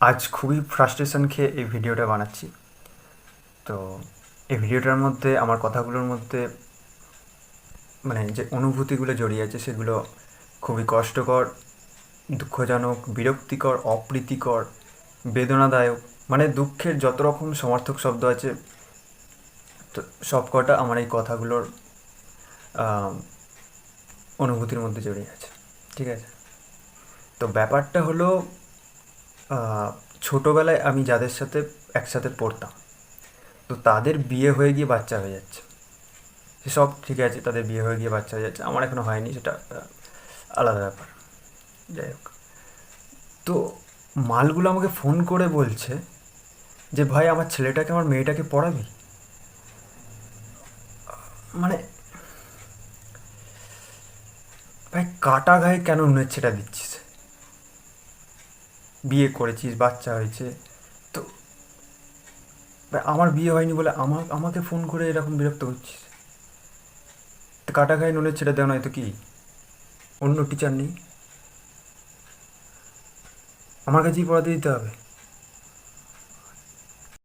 আজ খুবই ফ্রাস্ট্রেশন খেয়ে এই ভিডিওটা বানাচ্ছি। তো এই ভিডিওটার মধ্যে আমার কথাগুলোর মধ্যে যে অনুভূতিগুলো জড়িয়ে আছে সেগুলো খুবই কষ্টকর, দুঃখজনক, বিরক্তিকর, অপ্রীতিকর, বেদনাদায়ক, দুঃখের যত রকম সমার্থক শব্দ আছে, তো সব কটা আমার এই কথাগুলোর আহ, অনুভূতির মধ্যে জড়িয়ে আছে। ঠিক আছে? তো ব্যাপারটা হলো, ছোটোবেলায় আমি যাদের সাথে একসাথে পড়তাম, তো তাদের বিয়ে হয়ে গিয়ে বাচ্চা হয়ে যাচ্ছে। সেসব ঠিক আছে, তাদের বিয়ে হয়ে গিয়ে বাচ্চা হয়ে যাচ্ছে, আমার এখনো হয়নি, সেটা আলাদা ব্যাপার। যাই হোক, তো মালগুলো আমাকে ফোন করে বলছে যে ভাই, আমার ছেলেটাকে আমার মেয়েটাকে পড়াবি। মানে ভাই, কাটা গায়ে কেন নুনের ছেটা দিচ্ছিস? বিয়ে করেছিস, বাচ্চা হয়েছে, তো ভাই আমার বিয়ে হয়নি বলে আমাকে ফোন করে এরকম বিরক্ত করছিস? তো কাটা গায়ে নুনের ছেটা দেওয়া নয় তো কি? অন্য টিচার নেই? আমার কাছেই পড়াতে দিতে হবে?